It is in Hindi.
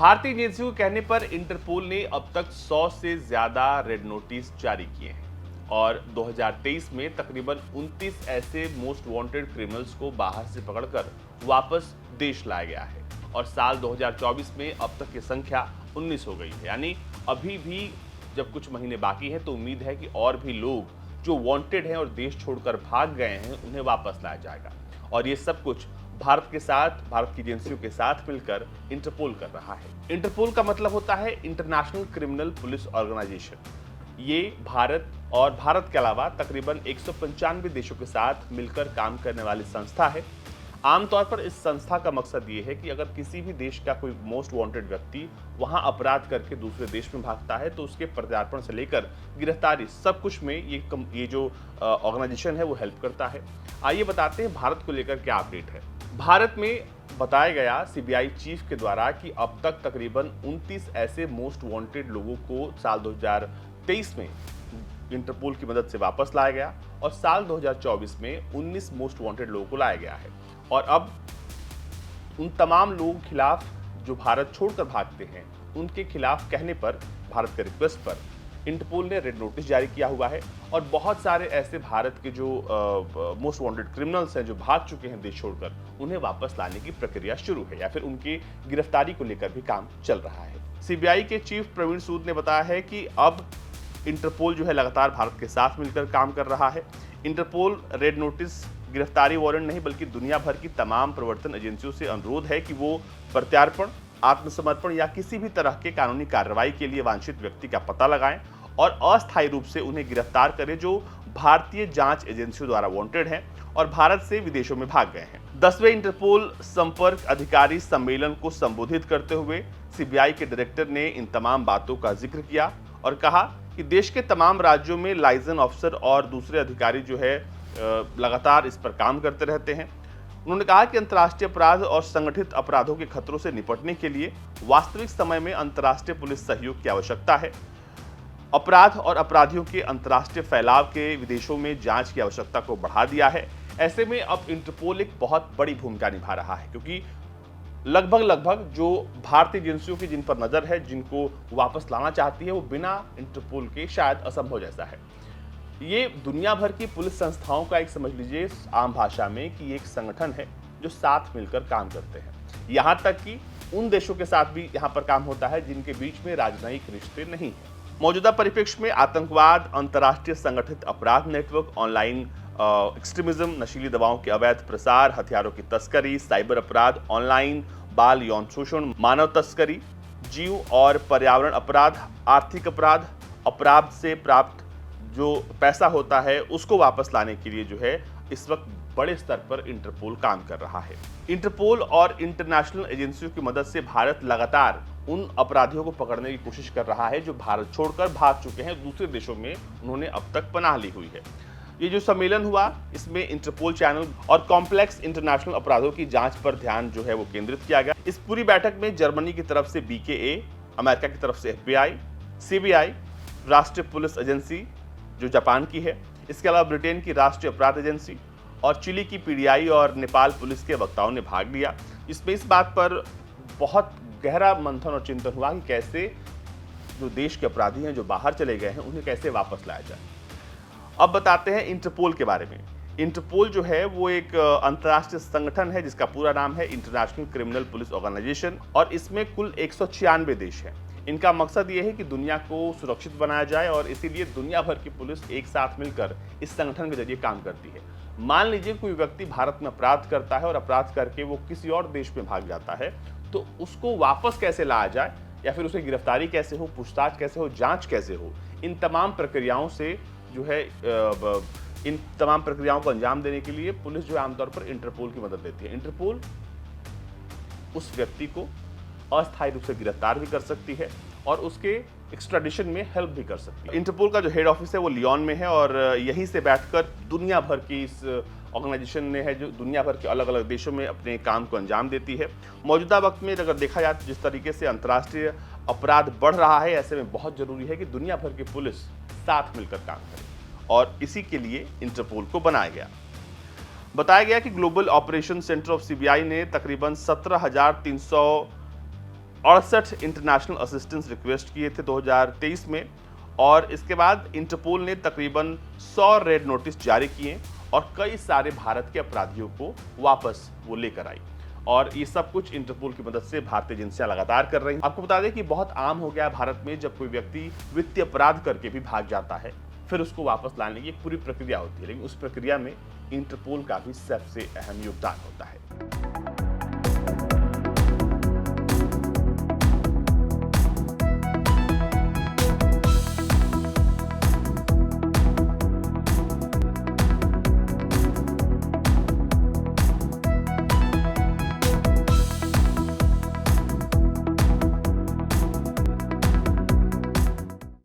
भारतीय एजेंसियों के कहने पर इंटरपोल ने अब तक 100 से ज्यादा रेड नोटिस जारी किए हैं और 2023 में तकरीबन 29 ऐसे मोस्ट वांटेड क्रिमिनल्स को बाहर से पकड़कर वापस देश लाया गया है और साल 2024 में अब तक की संख्या 19 हो गई है। यानी अभी भी जब कुछ महीने बाकी हैं तो उम्मीद है कि और भी लोग जो वांटेड हैं और देश छोड़कर भाग गए हैं उन्हें वापस लाया जाएगा और ये सब कुछ भारत की एजेंसियों के साथ मिलकर इंटरपोल कर रहा है। इंटरपोल का मतलब होता है इंटरनेशनल क्रिमिनल पुलिस ऑर्गेनाइजेशन। ये भारत और भारत के अलावा तकरीबन 195 देशों के साथ मिलकर काम करने वाली संस्था है। आमतौर पर इस संस्था का मकसद ये है कि अगर किसी भी देश का कोई मोस्ट वांटेड व्यक्ति वहां अपराध करके दूसरे देश में भागता है तो उसके प्रत्यार्पण से लेकर गिरफ्तारी सब कुछ में ये जो ऑर्गेनाइजेशन है वो हेल्प करता है। आइए बताते हैं भारत को लेकर क्या अपडेट है। भारत में बताया गया सीबीआई चीफ के द्वारा कि अब तक तकरीबन 29 ऐसे मोस्ट वांटेड लोगों को साल 2023 में इंटरपोल की मदद से वापस लाया गया और साल 2024 में 19 मोस्ट वांटेड लोगों को लाया गया है और अब उन तमाम लोगों के खिलाफ जो भारत छोड़कर भागते हैं उनके खिलाफ कहने पर भारत के रिक्वेस्ट पर इंटरपोल ने रेड नोटिस जारी किया हुआ है और बहुत सारे ऐसे भारत के जो मोस्ट वांटेड क्रिमिनल्स हैं जो भाग चुके हैं देश छोड़कर उन्हें वापस लाने की प्रक्रिया शुरू है या फिर उनकी गिरफ्तारी को लेकर भी काम चल रहा है। सीबीआई के चीफ प्रवीण सूद ने बताया है कि अब इंटरपोल जो है लगातार भारत के साथ मिलकर काम कर रहा है। इंटरपोल रेड नोटिस गिरफ्तारी वारंट नहीं बल्कि दुनिया भर की तमाम प्रवर्तन एजेंसियों से अनुरोध है कि वो प्रत्यार्पण, आत्मसमर्पण या किसी भी तरह के कानूनी कार्रवाई के लिए वांछित व्यक्ति का पता लगाएं और अस्थायी रूप से उन्हें गिरफ्तार करें जो भारतीय जांच एजेंसियों द्वारा वांटेड हैं और भारत से विदेशों में भाग गए हैं। 10वें इंटरपोल संपर्क अधिकारी सम्मेलन को संबोधित करते हुए सीबीआई के डायरेक्टर ने इन तमाम बातों का जिक्र किया और कहा कि देश के तमाम राज्यों में लाइजन ऑफिसर और दूसरे अधिकारी जो है लगातार इस पर काम करते रहते हैं। उन्होंने कहा कि अंतर्राष्ट्रीय अपराध और संगठित अपराधों के खतरों से निपटने के लिए वास्तविक समय में अंतर्राष्ट्रीय पुलिस सहयोग की आवश्यकता है। अपराध और अपराधियों के अंतर्राष्ट्रीय फैलाव के विदेशों में जांच की आवश्यकता को बढ़ा दिया है। ऐसे में अब इंटरपोल एक बहुत बड़ी भूमिका निभा रहा है क्योंकि लगभग जो भारतीय एजेंसियों की जिन पर नजर है, जिनको वापस लाना चाहती है, वो बिना इंटरपोल के शायद असंभव जैसा है। ये दुनिया भर की पुलिस संस्थाओं का एक समझ लीजिए आम भाषा में कि एक संगठन है जो साथ मिलकर काम करते हैं। यहाँ तक कि उन देशों के साथ भी यहाँ पर काम होता है जिनके बीच में राजनयिक रिश्ते नहीं है। मौजूदा परिप्रेक्ष्य में आतंकवाद, अंतर्राष्ट्रीय संगठित अपराध नेटवर्क, ऑनलाइन एक्सट्रीमिज्म, नशीली दवाओं के अवैध प्रसार, हथियारों की तस्करी, साइबर अपराध, ऑनलाइन बाल यौन शोषण, मानव तस्करी, जीव और पर्यावरण अपराध, आर्थिक अपराध, अपराध से प्राप्त जो पैसा होता है उसको वापस लाने के लिए जो है इस वक्त बड़े स्तर पर इंटरपोल काम कर रहा है। इंटरपोल और इंटरनेशनल एजेंसियों की मदद से भारत लगातार उन अपराधियों को पकड़ने की कोशिश कर रहा है जो भारत छोड़कर भाग चुके हैं दूसरे देशों में, उन्होंने अब तक पनाह ली हुई है। ये जो सम्मेलन हुआ इसमें इंटरपोल चैनल और कॉम्प्लेक्स इंटरनेशनल अपराधों की जांच पर ध्यान जो है वो केंद्रित किया गया। इस पूरी बैठक में जर्मनी की तरफ से BKA, अमेरिका की तरफ से FBI, CBI, राष्ट्रीय पुलिस एजेंसी जो जापान की है, इसके अलावा ब्रिटेन की राष्ट्रीय अपराध एजेंसी और चिली की PDI और नेपाल पुलिस के वक्ताओं ने भाग लिया। इसमें इस बात पर बहुत गहरा मंथन और चिंतन हुआ कि कैसे जो देश के अपराधी हैं जो बाहर चले गए हैं उन्हें कैसे वापस लाया जाए। अब बताते हैं इंटरपोल के बारे में। इंटरपोल जो है वो एक अंतर्राष्ट्रीय संगठन है जिसका पूरा नाम है इंटरनेशनल क्रिमिनल पुलिस ऑर्गेनाइजेशन और इसमें कुल 196 देश हैं। इनका मकसद ये है कि दुनिया को सुरक्षित बनाया जाए और इसीलिए दुनिया भर की पुलिस एक साथ मिलकर इस संगठन के जरिए काम करती है। मान लीजिए कोई व्यक्ति भारत में अपराध करता है और अपराध करके वो किसी और देश में भाग जाता है तो उसको वापस कैसे लाया जाए या फिर उसकी गिरफ्तारी कैसे हो, पूछताछ कैसे हो, जांच कैसे हो, इन तमाम प्रक्रियाओं से जो है इन तमाम प्रक्रियाओं को अंजाम देने के लिए पुलिस जो है आमतौर पर इंटरपोल की मदद लेती है। इंटरपोल उस व्यक्ति को अस्थायी रूप से गिरफ्तार भी कर सकती है और उसके एक्स्ट्राडिशन में हेल्प भी कर सकती है। इंटरपोल का जो हेड ऑफिस है वो लियोन में है और यहीं से बैठकर दुनिया भर की इस ऑर्गेनाइजेशन ने है जो दुनिया भर के अलग अलग देशों में अपने काम को अंजाम देती है। मौजूदा वक्त में अगर देखा जाए तो जिस तरीके से अंतर्राष्ट्रीय अपराध बढ़ रहा है, ऐसे में बहुत जरूरी है कि दुनिया भर की पुलिस साथ मिलकर काम करे और इसी के लिए इंटरपोल को बनाया गया। बताया गया कि global operation centre of CBI ने तकरीबन 17,300 68 इंटरनेशनल असिस्टेंस रिक्वेस्ट किए थे 2023 में, और इसके बाद इंटरपोल ने तकरीबन 100 रेड नोटिस जारी किए और कई सारे भारत के अपराधियों को वापस वो लेकर आई। और ये सब कुछ इंटरपोल की मदद से भारतीय एजेंसियां लगातार कर रही हैं। आपको बता दें कि बहुत आम हो गया है भारत में, जब कोई व्यक्ति वित्तीय अपराध करके भी भाग जाता है, फिर उसको वापस लाने की एक पूरी प्रक्रिया होती है, लेकिन उस प्रक्रिया में इंटरपोल का भी सबसे अहम योगदान होता है।